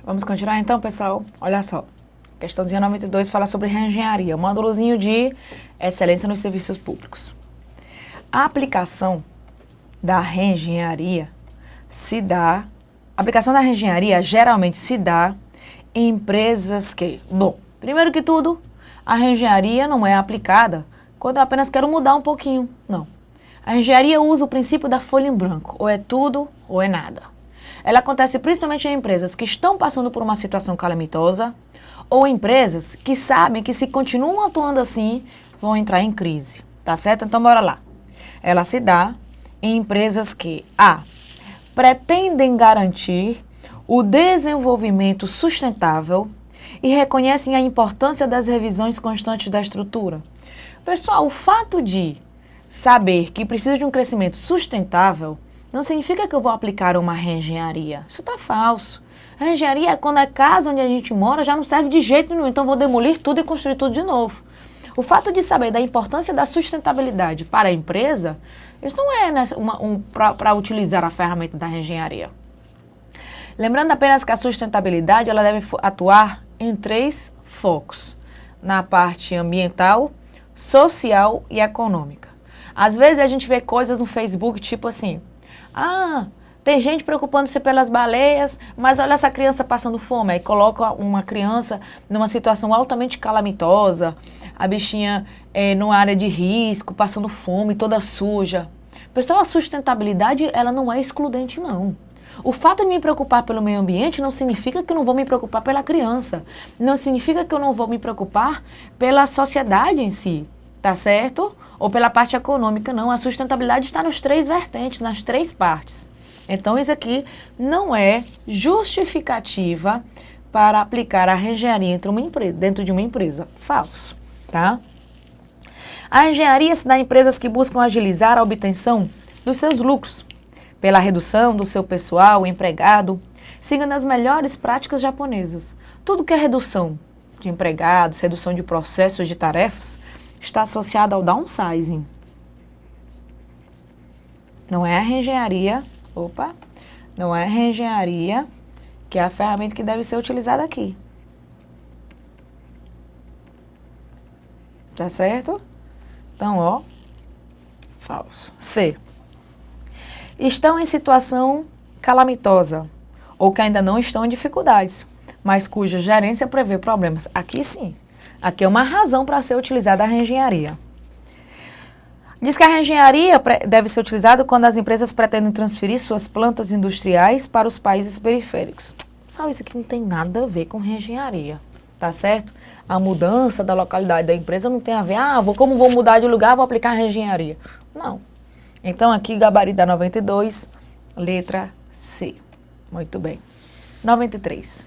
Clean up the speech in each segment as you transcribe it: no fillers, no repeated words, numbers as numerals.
Vamos continuar então, pessoal? Olha só. Questãozinha 92 fala sobre reengenharia, módulozinho de excelência nos serviços públicos. A aplicação da reengenharia geralmente se dá em empresas que, bom, primeiro que tudo, a reengenharia não é aplicada quando eu apenas quero mudar um pouquinho, não. A reengenharia usa o princípio da folha em branco, ou é tudo ou é nada. Ela acontece principalmente em empresas que estão passando por uma situação calamitosa ou empresas que sabem que se continuam atuando assim, vão entrar em crise, tá certo? Então, bora lá. Ela se dá em empresas que, pretendem garantir o desenvolvimento sustentável e reconhecem a importância das revisões constantes da estrutura. Pessoal, o fato de saber que precisa de um crescimento sustentável não significa que eu vou aplicar uma reengenharia. Isso está falso. A reengenharia é quando a casa onde a gente mora já não serve de jeito nenhum, então vou demolir tudo e construir tudo de novo. O fato de saber da importância da sustentabilidade para a empresa, isso não é para utilizar a ferramenta da reengenharia. Lembrando apenas que a sustentabilidade ela deve atuar em 3 focos, na parte ambiental, social e econômica. Às vezes a gente vê coisas no Facebook tipo assim, tem gente preocupando-se pelas baleias, mas olha essa criança passando fome. Aí coloca uma criança numa situação altamente calamitosa, a bichinha numa área de risco, passando fome, toda suja. Pessoal, a sustentabilidade ela não é excludente, não. O fato de me preocupar pelo meio ambiente não significa que eu não vou me preocupar pela criança. Não significa que eu não vou me preocupar pela sociedade em si, tá certo? Ou pela parte econômica, não. A sustentabilidade está nos 3 vertentes, nas 3 partes. Então, isso aqui não é justificativa para aplicar a reengenharia dentro de uma empresa. Falso, tá? A engenharia se dá em empresas que buscam agilizar a obtenção dos seus lucros, pela redução do seu pessoal, empregado, seguindo as melhores práticas japonesas. Tudo que é redução de empregados, redução de processos, de tarefas, está associado ao downsizing. Não é a reengenharia, não é a reengenharia que é a ferramenta que deve ser utilizada aqui. Tá certo? Então, falso. C. Estão em situação calamitosa, ou que ainda não estão em dificuldades, mas cuja gerência prevê problemas. Aqui sim. Aqui é uma razão para ser utilizada a reengenharia. Diz que a reengenharia deve ser utilizada quando as empresas pretendem transferir suas plantas industriais para os países periféricos. Sabe, isso aqui não tem nada a ver com reengenharia, tá certo? A mudança da localidade da empresa não tem a ver, como vou mudar de lugar, vou aplicar a reengenharia. Não. Então, aqui, gabarito da 92, letra C. Muito bem. 93.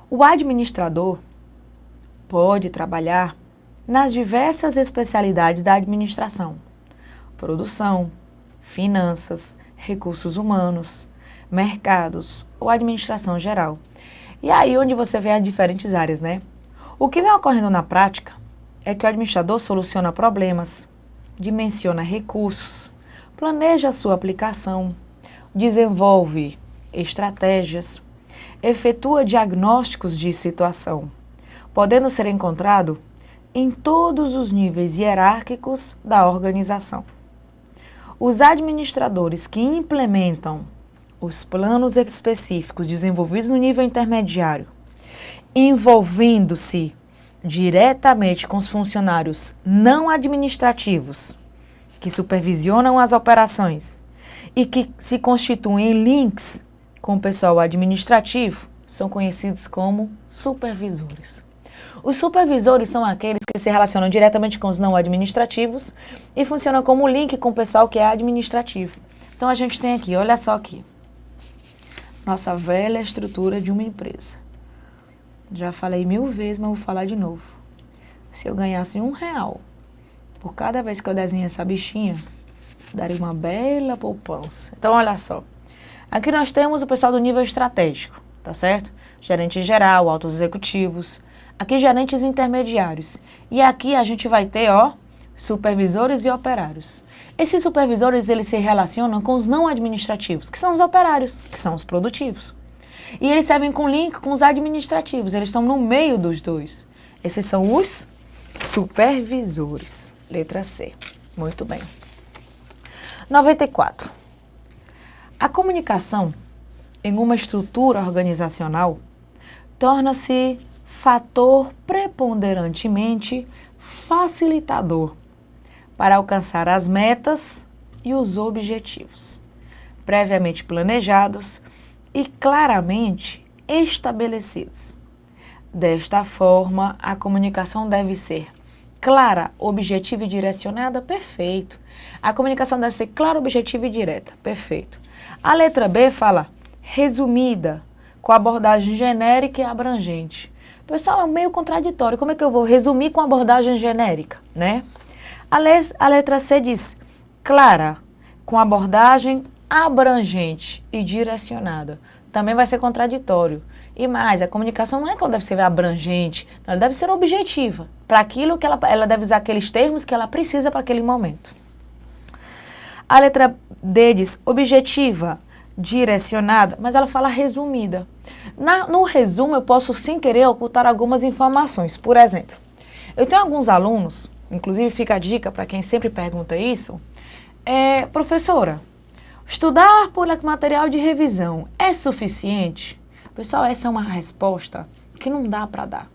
O administrador pode trabalhar nas diversas especialidades da administração: produção, finanças, recursos humanos, mercados ou administração geral. E aí onde você vê as diferentes áreas, né? O que vem ocorrendo na prática é que o administrador soluciona problemas, dimensiona recursos, planeja a sua aplicação, desenvolve estratégias, efetua diagnósticos de situação, podendo ser encontrado em todos os níveis hierárquicos da organização. Os administradores que implementam os planos específicos desenvolvidos no nível intermediário, envolvendo-se diretamente com os funcionários não administrativos, que supervisionam as operações e que se constituem em links com o pessoal administrativo, são conhecidos como supervisores. Os supervisores são aqueles que se relacionam diretamente com os não administrativos e funcionam como link com o pessoal que é administrativo. Então, a gente tem aqui, olha só aqui, nossa velha estrutura de uma empresa. Já falei 1000 vezes, mas vou falar de novo. Se eu ganhasse R$1 por cada vez que eu desenho essa bichinha, daria uma bela poupança. Então, olha só. Aqui nós temos o pessoal do nível estratégico, tá certo? Gerente geral, altos executivos. Aqui, gerentes intermediários. E aqui a gente vai ter, supervisores e operários. Esses supervisores, eles se relacionam com os não administrativos, que são os operários, que são os produtivos. E eles servem com link com os administrativos, eles estão no meio dos dois. Esses são os supervisores. Letra C. Muito bem. 94. A comunicação em uma estrutura organizacional torna-se fator preponderantemente facilitador para alcançar as metas e os objetivos, previamente planejados e claramente estabelecidos. Desta forma, a comunicação deve ser clara, objetiva e direcionada, perfeito. A comunicação deve ser clara, objetiva e direta, perfeito. A letra B fala resumida, com abordagem genérica e abrangente. Pessoal, é meio contraditório. Como é que eu vou resumir com abordagem genérica, né? A letra C diz clara, com abordagem abrangente e direcionada. Também vai ser contraditório. E mais, a comunicação não é que ela deve ser abrangente, ela deve ser objetiva. Para aquilo que ela deve usar aqueles termos que ela precisa para aquele momento. A letra D diz objetiva, direcionada, mas ela fala resumida. No resumo, eu posso, sem querer, ocultar algumas informações. Por exemplo, eu tenho alguns alunos, inclusive fica a dica para quem sempre pergunta isso, professora, estudar por material de revisão é suficiente? Pessoal, essa é uma resposta que não dá para dar.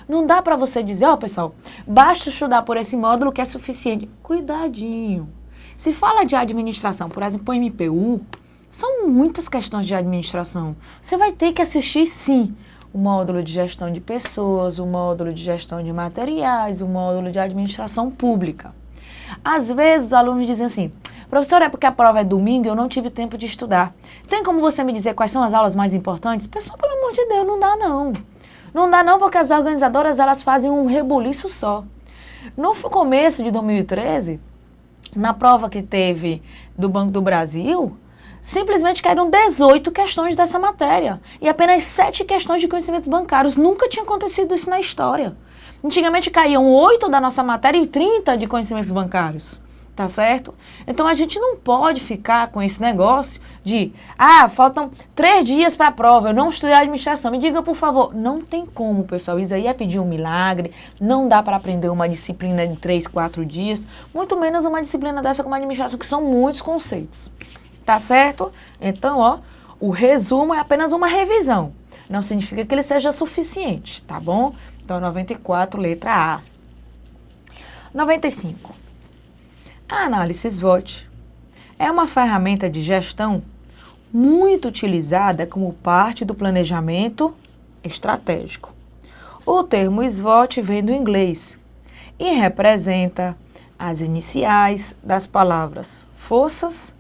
Não dá para você dizer, pessoal, basta estudar por esse módulo que é suficiente. Cuidadinho. Se fala de administração, por exemplo, o MPU, são muitas questões de administração. Você vai ter que assistir, sim, o módulo de gestão de pessoas, o módulo de gestão de materiais, o módulo de administração pública. Às vezes, os alunos dizem assim, professor, é porque a prova é domingo e eu não tive tempo de estudar. Tem como você me dizer quais são as aulas mais importantes? Pessoal, pelo amor de Deus, não dá não. Não dá não porque as organizadoras, elas fazem um rebuliço só. No começo de 2013, na prova que teve do Banco do Brasil, simplesmente caíram 18 questões dessa matéria. E apenas 7 questões de conhecimentos bancários. Nunca tinha acontecido isso na história. Antigamente caíam 8 da nossa matéria e 30 de conhecimentos bancários. Tá certo? Então a gente não pode ficar com esse negócio de faltam 3 dias para a prova, eu não estudei administração. Me diga, por favor. Não tem como, pessoal. Isso aí é pedir um milagre. Não dá para aprender uma disciplina de 3, 4 dias. Muito menos uma disciplina dessa como administração, que são muitos conceitos. Tá certo? Então, o resumo é apenas uma revisão. Não significa que ele seja suficiente, tá bom? Então, 94, letra A. 95. A análise SWOT é uma ferramenta de gestão muito utilizada como parte do planejamento estratégico. O termo SWOT vem do inglês e representa as iniciais das palavras forças,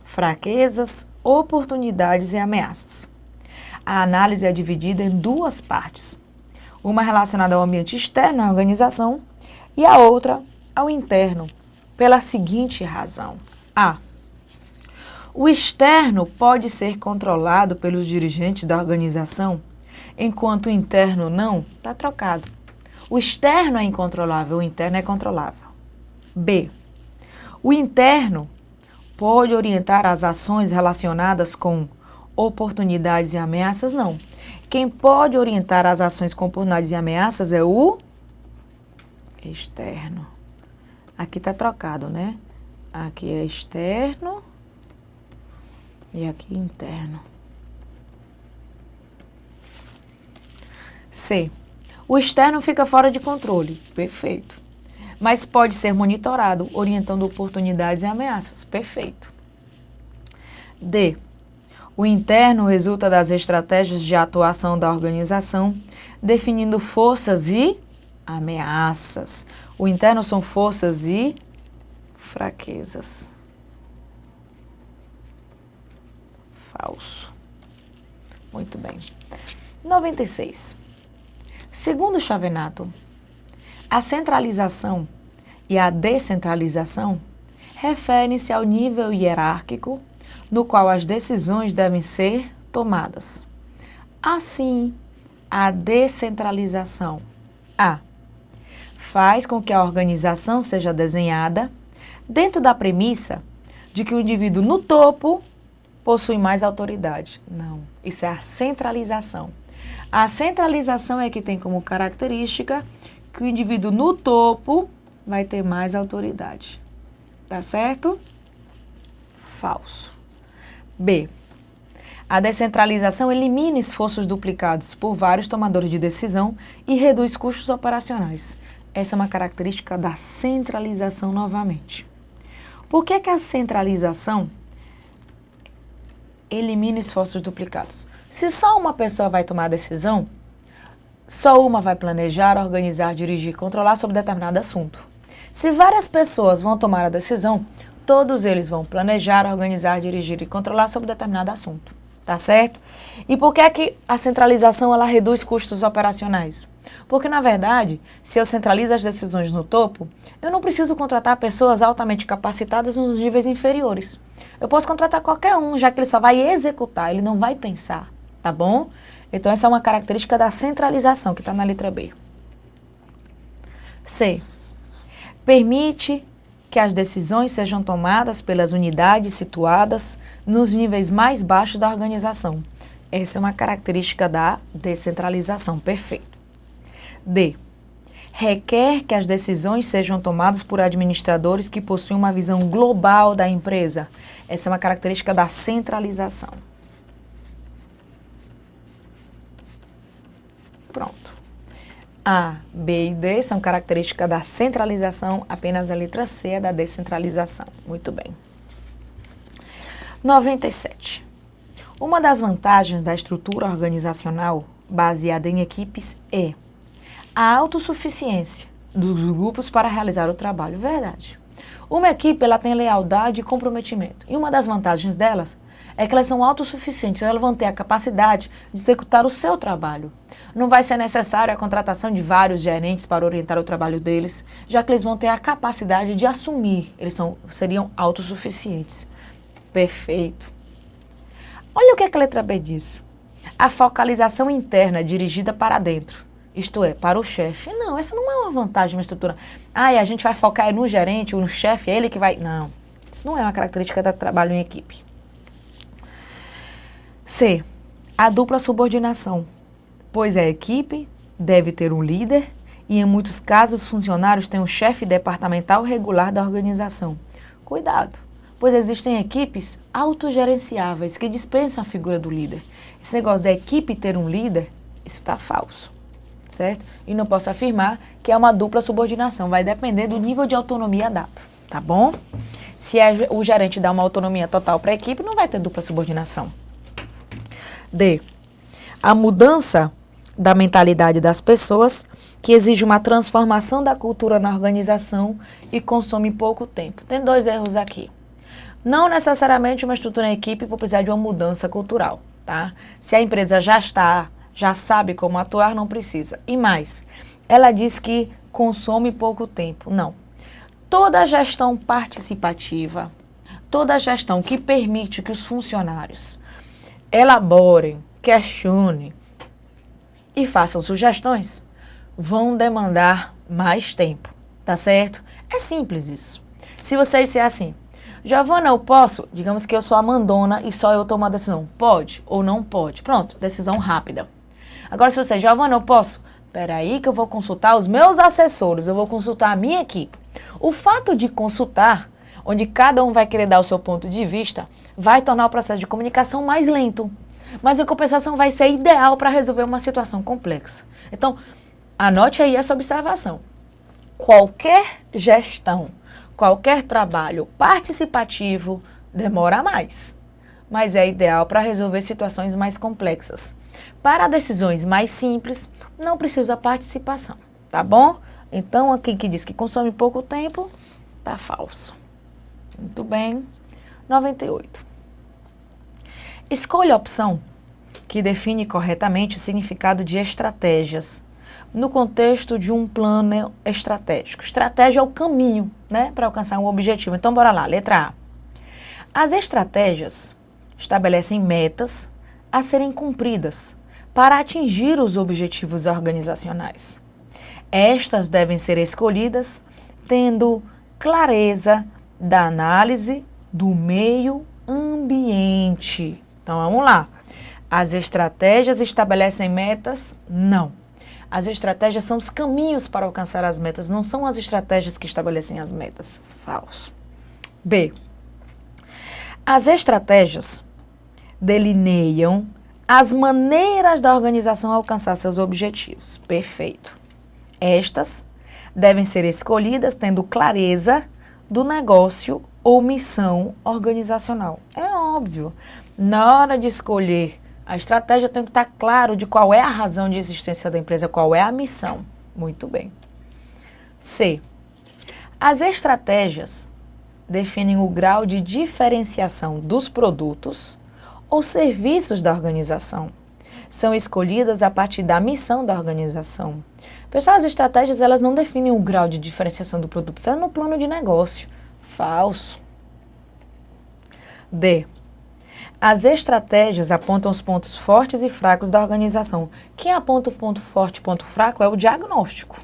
fraquezas, oportunidades e ameaças. A análise é dividida em 2 partes. Uma relacionada ao ambiente externo à organização e a outra ao interno, pela seguinte razão. A. O externo pode ser controlado pelos dirigentes da organização, enquanto o interno não, está trocado. O externo é incontrolável, o interno é controlável. B. O interno pode orientar as ações relacionadas com oportunidades e ameaças? Não. Quem pode orientar as ações com oportunidades e ameaças é o externo. Aqui está trocado, né? Aqui é externo e aqui interno. C. O externo fica fora de controle. Perfeito. Mas pode ser monitorado, orientando oportunidades e ameaças. Perfeito. D. O interno resulta das estratégias de atuação da organização, definindo forças e ameaças. O interno são forças e fraquezas. Falso. Muito bem. 96. Segundo Chavenato, a centralização e a descentralização referem-se ao nível hierárquico no qual as decisões devem ser tomadas. Assim, a descentralização A. faz com que a organização seja desenhada dentro da premissa de que o indivíduo no topo possui mais autoridade. Não, isso é a centralização. A centralização é que tem como característica que o indivíduo no topo vai ter mais autoridade. Tá certo? Falso. B. A descentralização elimina esforços duplicados por vários tomadores de decisão e reduz custos operacionais. Essa é uma característica da centralização novamente. Por que a centralização elimina esforços duplicados? Se só uma pessoa vai tomar a decisão, só uma vai planejar, organizar, dirigir, controlar sobre determinado assunto. Se várias pessoas vão tomar a decisão, todos eles vão planejar, organizar, dirigir e controlar sobre determinado assunto. Tá certo? E por que a centralização ela reduz custos operacionais? Porque, na verdade, se eu centralizo as decisões no topo, eu não preciso contratar pessoas altamente capacitadas nos níveis inferiores. Eu posso contratar qualquer um, já que ele só vai executar, ele não vai pensar, tá bom? Então, essa é uma característica da centralização, que está na letra B. C. Permite que as decisões sejam tomadas pelas unidades situadas nos níveis mais baixos da organização. Essa é uma característica da descentralização. Perfeito. D. Requer que as decisões sejam tomadas por administradores que possuem uma visão global da empresa. Essa é uma característica da centralização. Pronto. A, B e D são características da centralização, apenas a letra C é da descentralização. Muito bem. 97. Uma das vantagens da estrutura organizacional baseada em equipes é a autossuficiência dos grupos para realizar o trabalho. Verdade. Uma equipe ela tem lealdade e comprometimento. E uma das vantagens delas é que elas são autossuficientes, elas vão ter a capacidade de executar o seu trabalho. Não vai ser necessária a contratação de vários gerentes para orientar o trabalho deles, já que eles vão ter a capacidade de assumir, seriam autossuficientes. Perfeito. Olha o que a letra B diz. A focalização interna dirigida para dentro, isto é, para o chefe. Não, essa não é uma vantagem, uma estrutura. E a gente vai focar no gerente, ou no chefe, é ele que vai... Não, isso não é uma característica do trabalho em equipe. C. A dupla subordinação, pois a equipe deve ter um líder e, em muitos casos, os funcionários têm um chefe departamental regular da organização. Cuidado, pois existem equipes autogerenciáveis que dispensam a figura do líder. Esse negócio da equipe ter um líder, isso está falso, certo? E não posso afirmar que é uma dupla subordinação, vai depender do nível de autonomia dado, tá bom? Se o gerente dá uma autonomia total para a equipe, não vai ter dupla subordinação. D. A mudança da mentalidade das pessoas, que exige uma transformação da cultura na organização e consome pouco tempo. Tem dois erros aqui. Não necessariamente uma estrutura em equipe vou precisar de uma mudança cultural, tá? Se a empresa já sabe como atuar, não precisa. E mais, ela diz que consome pouco tempo. Não. Toda gestão participativa, toda gestão que permite que os funcionários elaborem, questionem e façam sugestões, vão demandar mais tempo, tá certo? É simples isso. Se você disser assim, Giovana, eu posso, digamos que eu sou a mandona e só eu tomo a decisão, pode ou não pode, pronto, decisão rápida. Agora se você, Giovana, eu posso, peraí que eu vou consultar os meus assessores, eu vou consultar a minha equipe. O fato de consultar, onde cada um vai querer dar o seu ponto de vista, vai tornar o processo de comunicação mais lento. Mas a compensação vai ser ideal para resolver uma situação complexa. Então, anote aí essa observação. Qualquer gestão, qualquer trabalho participativo demora mais, mas é ideal para resolver situações mais complexas. Para decisões mais simples, não precisa participação, tá bom? Então, aqui que diz que consome pouco tempo, tá falso. Muito bem. 98. Escolha a opção que define corretamente o significado de estratégias no contexto de um plano estratégico. Estratégia é o caminho, né, para alcançar um objetivo. Então, bora lá. Letra A. As estratégias estabelecem metas a serem cumpridas para atingir os objetivos organizacionais. Estas devem ser escolhidas tendo clareza da análise do meio ambiente. Então, vamos lá. As estratégias estabelecem metas? Não. As estratégias são os caminhos para alcançar as metas, não são as estratégias que estabelecem as metas. Falso. B. As estratégias delineiam as maneiras da organização alcançar seus objetivos. Perfeito. Estas devem ser escolhidas tendo clareza do negócio ou missão organizacional. É óbvio. Na hora de escolher a estratégia, tem que estar claro de qual é a razão de existência da empresa, qual é a missão. Muito bem. C. As estratégias definem o grau de diferenciação dos produtos ou serviços da organização. São escolhidas a partir da missão da organização. Pessoal, as estratégias elas não definem o grau de diferenciação do produto, isso é no plano de negócio. Falso. D. As estratégias apontam os pontos fortes e fracos da organização. Quem aponta o ponto forte e ponto fraco é o diagnóstico.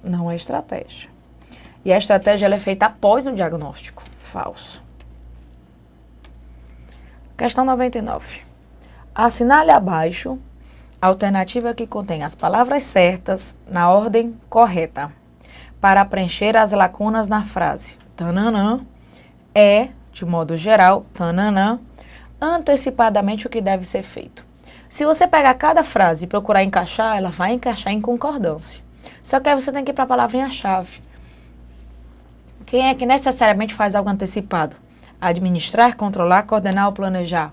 Não é estratégia. E a estratégia ela é feita após o diagnóstico. Falso. Questão 99. Assinale abaixo a alternativa que contém as palavras certas na ordem correta para preencher as lacunas na frase. Tananã é, de modo geral, tananã, antecipadamente o que deve ser feito. Se você pegar cada frase e procurar encaixar, ela vai encaixar em concordância. Só que aí você tem que ir para a palavrinha-chave. Quem é que necessariamente faz algo antecipado? Administrar, controlar, coordenar ou planejar.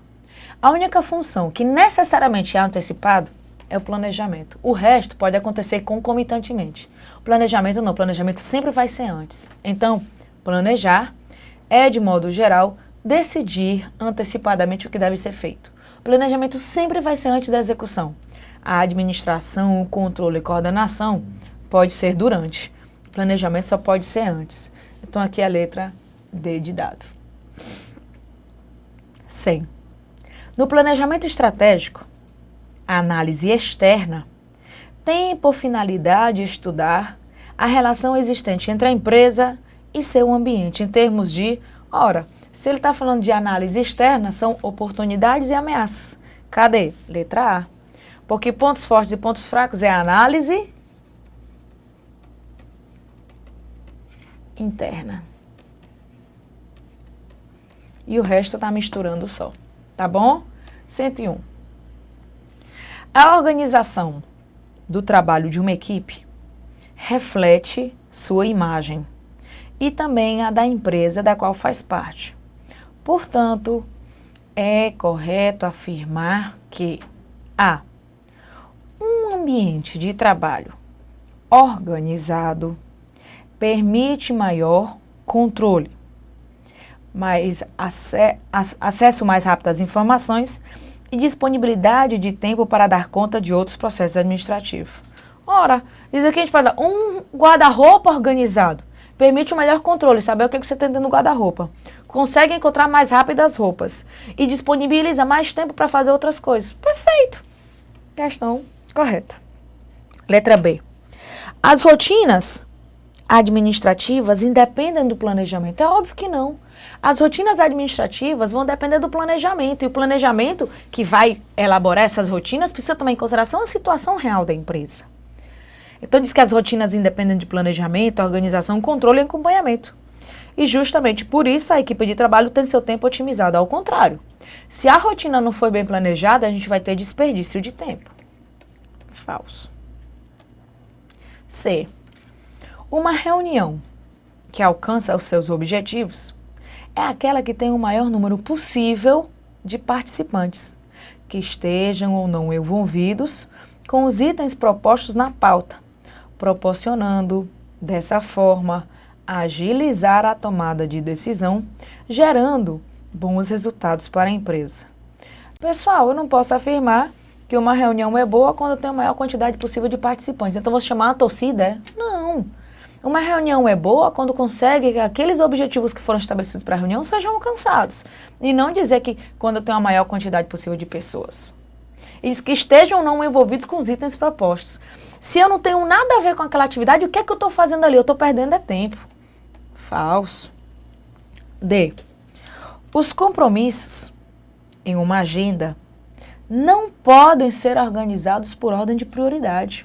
A única função que necessariamente é antecipado é o planejamento. O resto pode acontecer concomitantemente. O planejamento não, o planejamento sempre vai ser antes. Então, planejar é, de modo geral, decidir antecipadamente o que deve ser feito. O planejamento sempre vai ser antes da execução. A administração, o controle e coordenação pode ser durante. O planejamento só pode ser antes. Então, aqui é a letra D de dado. 100. No planejamento estratégico, a análise externa tem por finalidade estudar a relação existente entre a empresa e seu ambiente, em termos de, ora, se ele está falando de análise externa, são oportunidades e ameaças. Cadê? Letra A. Porque pontos fortes e pontos fracos é a análise interna. E o resto está misturando só. Tá bom? 101. A organização do trabalho de uma equipe reflete sua imagem e também a da empresa da qual faz parte. Portanto, é correto afirmar que A. Um ambiente de trabalho organizado permite maior controle, acesso mais rápido às informações e disponibilidade de tempo para dar conta de outros processos administrativos. Ora, diz aqui a gente fala, um guarda-roupa organizado permite um melhor controle, saber o que você tem dentro do guarda-roupa. Consegue encontrar mais rápido as roupas e disponibiliza mais tempo para fazer outras coisas. Perfeito. Questão correta. Letra B. As rotinas administrativas independem do planejamento? É óbvio que não. As rotinas administrativas vão depender do planejamento, e o planejamento que vai elaborar essas rotinas precisa tomar em consideração a situação real da empresa. Então diz que as rotinas independem de planejamento, organização, controle e acompanhamento. E justamente por isso a equipe de trabalho tem seu tempo otimizado. Ao contrário, se a rotina não for bem planejada, a gente vai ter desperdício de tempo. Falso. C. Uma reunião que alcança os seus objetivos é aquela que tem o maior número possível de participantes, que estejam ou não envolvidos com os itens propostos na pauta, proporcionando, dessa forma, agilizar a tomada de decisão, gerando bons resultados para a empresa. Pessoal, eu não posso afirmar que uma reunião é boa quando tem a maior quantidade possível de participantes. Então, vou chamar a torcida? Não. Uma reunião é boa quando consegue que aqueles objetivos que foram estabelecidos para a reunião sejam alcançados. E não dizer que quando tem a maior quantidade possível de pessoas. E que estejam ou não envolvidos com os itens propostos. Se eu não tenho nada a ver com aquela atividade, o que é que eu estou fazendo ali? Eu estou perdendo tempo. Falso. D. Os compromissos em uma agenda não podem ser organizados por ordem de prioridade,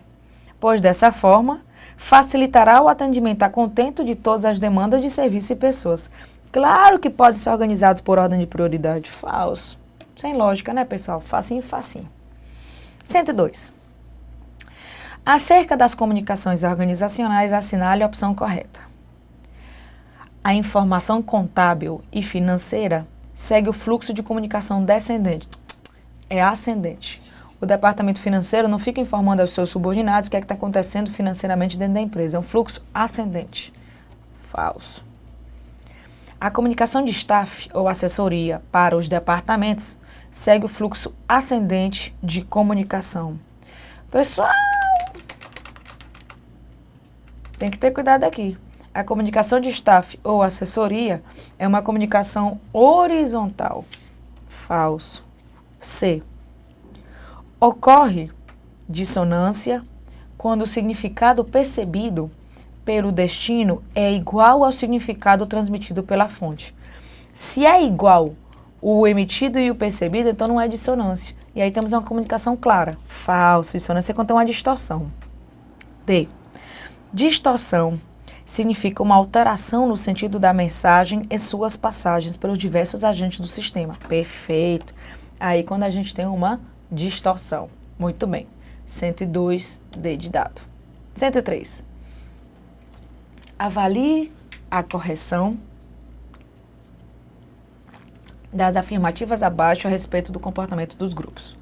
pois dessa forma facilitará o atendimento a contento de todas as demandas de serviço e pessoas. Claro que podem ser organizados por ordem de prioridade. Falso. Sem lógica, né, pessoal? Facinho, facinho. 102. Acerca das comunicações organizacionais, assinale a opção correta. A informação contábil e financeira segue o fluxo de comunicação descendente. É ascendente. O departamento financeiro não fica informando aos seus subordinados o que é que está acontecendo financeiramente dentro da empresa. É um fluxo ascendente. Falso. A comunicação de staff ou assessoria para os departamentos segue o fluxo ascendente de comunicação. Pessoal, tem que ter cuidado aqui. A comunicação de staff ou assessoria é uma comunicação horizontal. Falso. C. Ocorre dissonância quando o significado percebido pelo destino é igual ao significado transmitido pela fonte. Se é igual o emitido e o percebido, então não é dissonância. E aí temos uma comunicação clara. Falso. Dissonância é quando tem uma distorção. D. Distorção significa uma alteração no sentido da mensagem e suas passagens pelos diversos agentes do sistema. Perfeito. Aí quando a gente tem uma distorção. Muito bem. 102, D de dado. 103. Avalie a correção das afirmativas abaixo a respeito do comportamento dos grupos.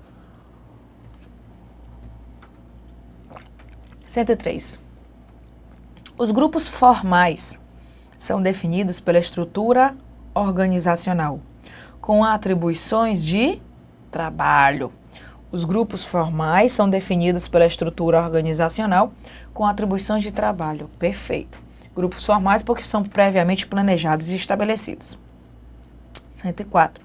103. Os grupos formais são definidos pela estrutura organizacional, com atribuições de trabalho. Os grupos formais são definidos pela estrutura organizacional, com atribuições de trabalho. Perfeito. Grupos formais porque são previamente planejados e estabelecidos. 104.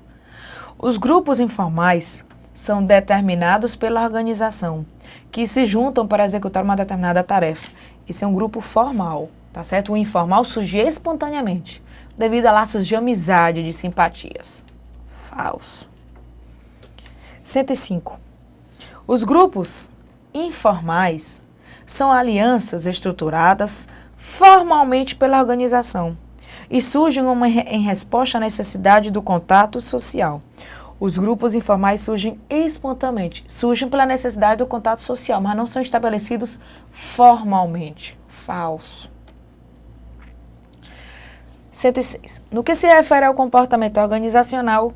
Os grupos informais são determinados pela organização, que se juntam para executar uma determinada tarefa. Esse é um grupo formal, tá certo? O informal surge espontaneamente, devido a laços de amizade e de simpatias. Falso. 105. Os grupos informais são alianças estruturadas formalmente pela organização e surgem em resposta à necessidade do contato social. Os grupos informais surgem espontaneamente, surgem pela necessidade do contato social, mas não são estabelecidos formalmente. Falso. 106. No que se refere ao comportamento organizacional,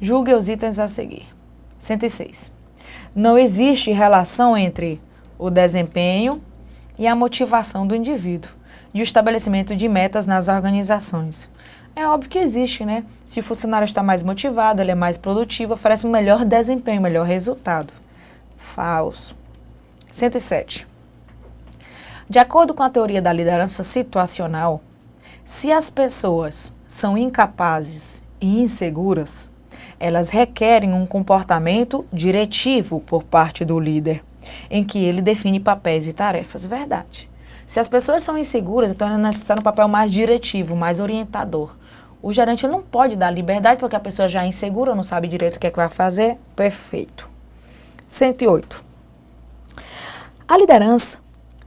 julgue os itens a seguir. 106. Não existe relação entre o desempenho e a motivação do indivíduo e o estabelecimento de metas nas organizações. É óbvio que existe, né? Se o funcionário está mais motivado, ele é mais produtivo, oferece um melhor desempenho, um melhor resultado. Falso. 107. De acordo com a teoria da liderança situacional, se as pessoas são incapazes e inseguras, elas requerem um comportamento diretivo por parte do líder, em que ele define papéis e tarefas. Verdade. Se as pessoas são inseguras, então é necessário um papel mais diretivo, mais orientador. O gerente não pode dar liberdade porque a pessoa já é insegura, não sabe direito o que é que vai fazer. Perfeito. 108. A liderança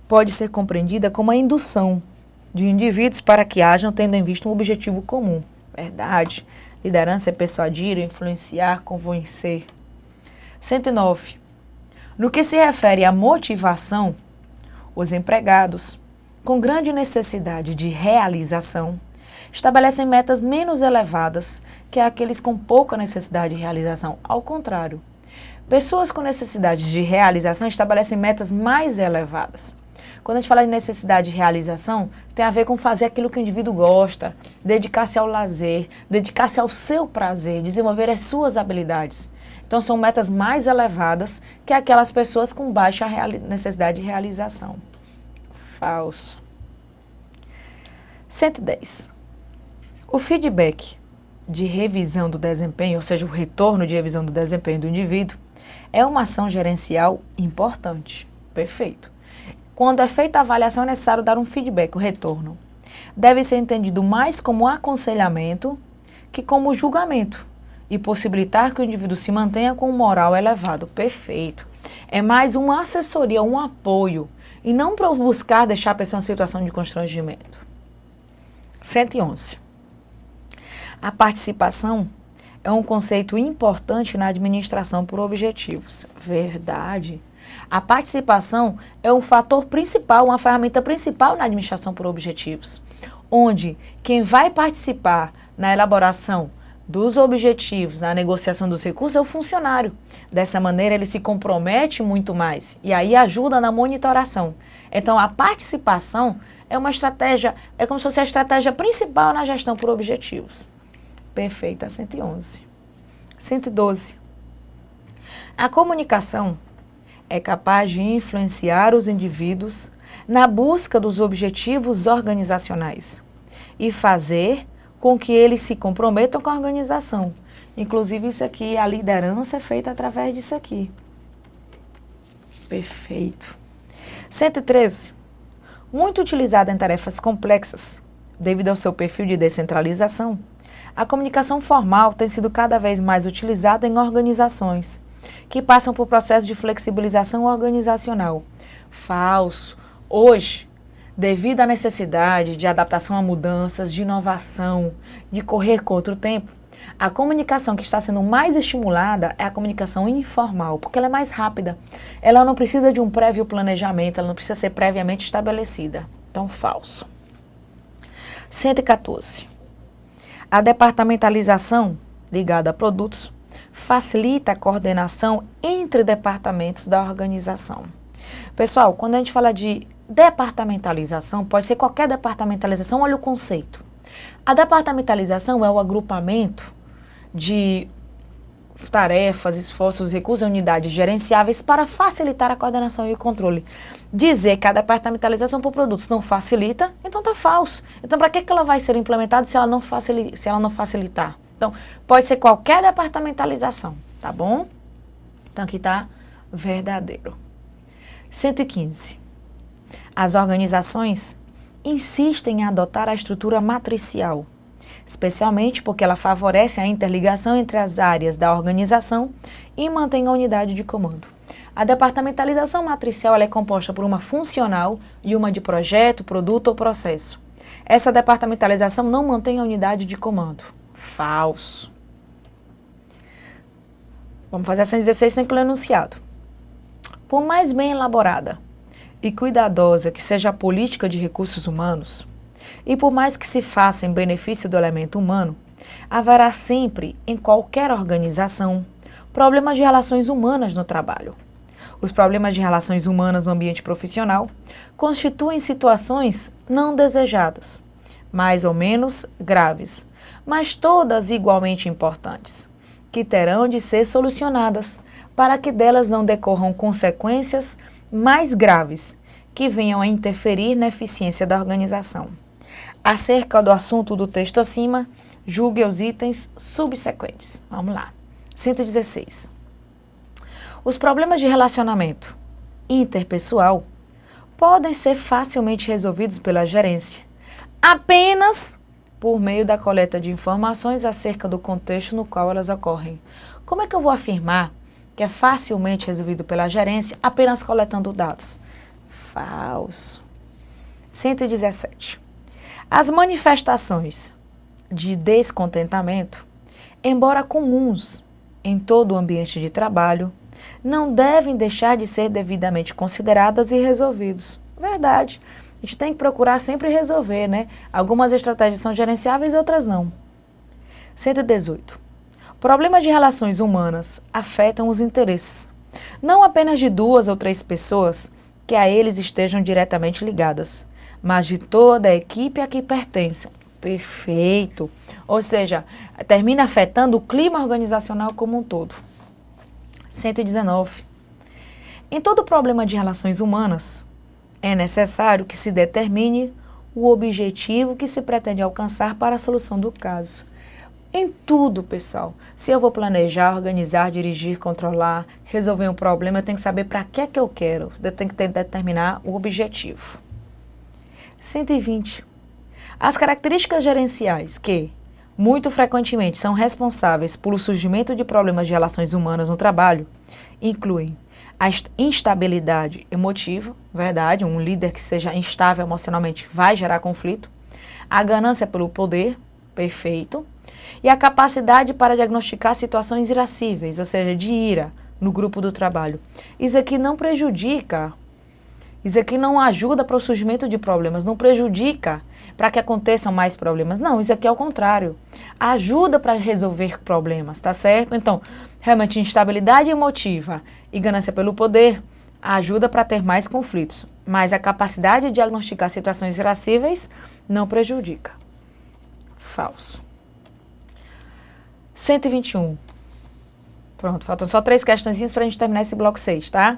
pode ser compreendida como a indução de indivíduos para que hajam tendo em vista um objetivo comum. Verdade. Liderança é persuadir, influenciar, convencer. 109. No que se refere à motivação, os empregados, com grande necessidade de realização, estabelecem metas menos elevadas que aqueles com pouca necessidade de realização. Ao contrário, pessoas com necessidade de realização estabelecem metas mais elevadas. Quando a gente fala de necessidade de realização, tem a ver com fazer aquilo que o indivíduo gosta, dedicar-se ao lazer, dedicar-se ao seu prazer, desenvolver as suas habilidades. Então, são metas mais elevadas que aquelas pessoas com baixa necessidade de realização. Falso. 110. O feedback de revisão do desempenho, ou seja, o retorno de revisão do desempenho do indivíduo, é uma ação gerencial importante. Perfeito. Quando é feita a avaliação, é necessário dar um feedback, o retorno. deve ser entendido mais como aconselhamento que como julgamento e possibilitar que o indivíduo se mantenha com um moral elevado. Perfeito. É mais uma assessoria, um apoio, e não para buscar deixar a pessoa em situação de constrangimento. 111. A participação é um conceito importante na administração por objetivos. Verdade. A participação é um fator principal, uma ferramenta principal na administração por objetivos, onde quem vai participar na elaboração dos objetivos, na negociação dos recursos, é o funcionário. Dessa maneira, ele se compromete muito mais e aí ajuda na monitoração. Então, a participação é uma estratégia, é como se fosse a estratégia principal na gestão por objetivos. Perfeita, 111. 112. A comunicação é capaz de influenciar os indivíduos na busca dos objetivos organizacionais e fazer com que eles se comprometam com a organização. Inclusive, isso aqui, a liderança é feita através disso aqui. Perfeito. 113. Muito utilizada em tarefas complexas, devido ao seu perfil de descentralização, a comunicação formal tem sido cada vez mais utilizada em organizações que passam por processo de flexibilização organizacional. Falso. Hoje, devido à necessidade de adaptação a mudanças, de inovação, de correr contra o tempo, a comunicação que está sendo mais estimulada é a comunicação informal, porque ela é mais rápida. Ela não precisa de um prévio planejamento, ela não precisa ser previamente estabelecida. Então, falso. 114. A departamentalização, ligada a produtos, facilita a coordenação entre departamentos da organização. Pessoal, quando a gente fala de departamentalização, pode ser qualquer departamentalização, olha o conceito. A departamentalização é o agrupamento de tarefas, esforços, recursos e unidades gerenciáveis para facilitar a coordenação e o controle. Dizer que a departamentalização por produtos não facilita, então está falso. Então, para que ela vai ser implementada se ela não facilitar? Então, pode ser qualquer departamentalização, tá bom? Então, aqui está verdadeiro. 115. As organizações insistem em adotar a estrutura matricial, especialmente porque ela favorece a interligação entre as áreas da organização e mantém a unidade de comando. A departamentalização matricial ela é composta por uma funcional e uma de projeto, produto ou processo. Essa departamentalização não mantém a unidade de comando. Falso. Vamos fazer a 116 sem o enunciado. Por mais bem elaborada e cuidadosa que seja a política de recursos humanos, e por mais que se faça em benefício do elemento humano, haverá sempre, em qualquer organização, problemas de relações humanas no trabalho. Os problemas de relações humanas no ambiente profissional constituem situações não desejadas, mais ou menos graves, mas todas igualmente importantes, que terão de ser solucionadas para que delas não decorram consequências mais graves que venham a interferir na eficiência da organização. Acerca do assunto do texto acima, julgue os itens subsequentes. Vamos lá. 116. Os problemas de relacionamento interpessoal podem ser facilmente resolvidos pela gerência, apenas por meio da coleta de informações acerca do contexto no qual elas ocorrem. Como é que eu vou afirmar que é facilmente resolvido pela gerência apenas coletando dados? Falso. 117. As manifestações de descontentamento, embora comuns em todo o ambiente de trabalho, não devem deixar de ser devidamente consideradas e resolvidos. Verdade. A gente tem que procurar sempre resolver, né? Algumas estratégias são gerenciáveis e outras não. 118. Problemas de relações humanas afetam os interesses, não apenas de 2 ou 3 pessoas que a eles estejam diretamente ligadas, mas de toda a equipe a que pertencem. Perfeito. Ou seja, termina afetando o clima organizacional como um todo. 119. Em todo problema de relações humanas, é necessário que se determine o objetivo que se pretende alcançar para a solução do caso. Em tudo, pessoal. Se eu vou planejar, organizar, dirigir, controlar, resolver um problema, eu tenho que saber para que é que eu quero. Eu tenho que determinar o objetivo. 120. As características gerenciais que, muito frequentemente, são responsáveis pelo surgimento de problemas de relações humanas no trabalho incluem a instabilidade emotiva, verdade, um líder que seja instável emocionalmente vai gerar conflito, a ganância pelo poder, perfeito, e a capacidade para diagnosticar situações irascíveis, ou seja, de ira no grupo do trabalho. Isso aqui não prejudica, isso aqui não ajuda para o surgimento de problemas, não prejudica para que aconteçam mais problemas. Não, isso aqui é o contrário. Ajuda para resolver problemas, tá certo? Então, realmente, instabilidade emotiva e ganância pelo poder ajuda para ter mais conflitos, mas a capacidade de diagnosticar situações irascíveis não prejudica. Falso. 121. Pronto, faltam só 3 questõezinhas para a gente terminar esse bloco 6, tá?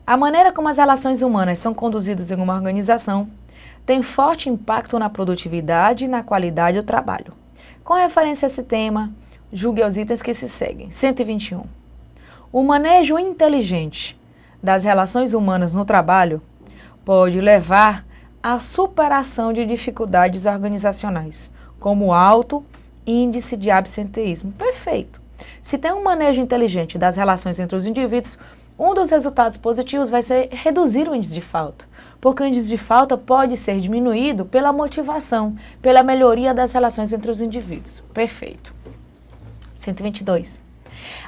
A maneira como as relações humanas são conduzidas em uma organização tem forte impacto na produtividade e na qualidade do trabalho. Com referência a esse tema, julgue os itens que se seguem. 121. O manejo inteligente das relações humanas no trabalho pode levar à superação de dificuldades organizacionais, como alto índice de absenteísmo. Perfeito. Se tem um manejo inteligente das relações entre os indivíduos, um dos resultados positivos vai ser reduzir o índice de falta, porque o índice de falta pode ser diminuído pela motivação, pela melhoria das relações entre os indivíduos. Perfeito. 122.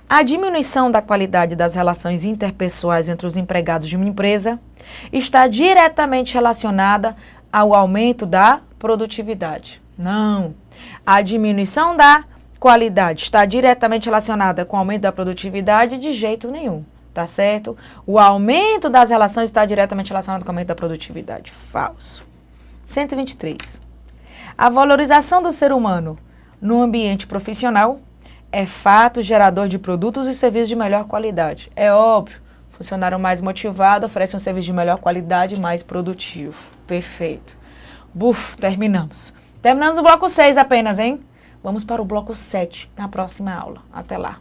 A diminuição da qualidade das relações interpessoais entre os empregados de uma empresa está diretamente relacionada ao aumento da produtividade. Não. A diminuição da qualidade está diretamente relacionada com o aumento da produtividade de jeito nenhum. Tá certo? O aumento das relações está diretamente relacionado com o aumento da produtividade. Falso. 123. A valorização do ser humano no ambiente profissional é fato gerador de produtos e serviços de melhor qualidade. É óbvio, funcionário mais motivado oferece um serviço de melhor qualidade e mais produtivo. Perfeito. Buf, terminamos. Terminamos o bloco 6 apenas, hein? Vamos para o bloco 7 na próxima aula. Até lá.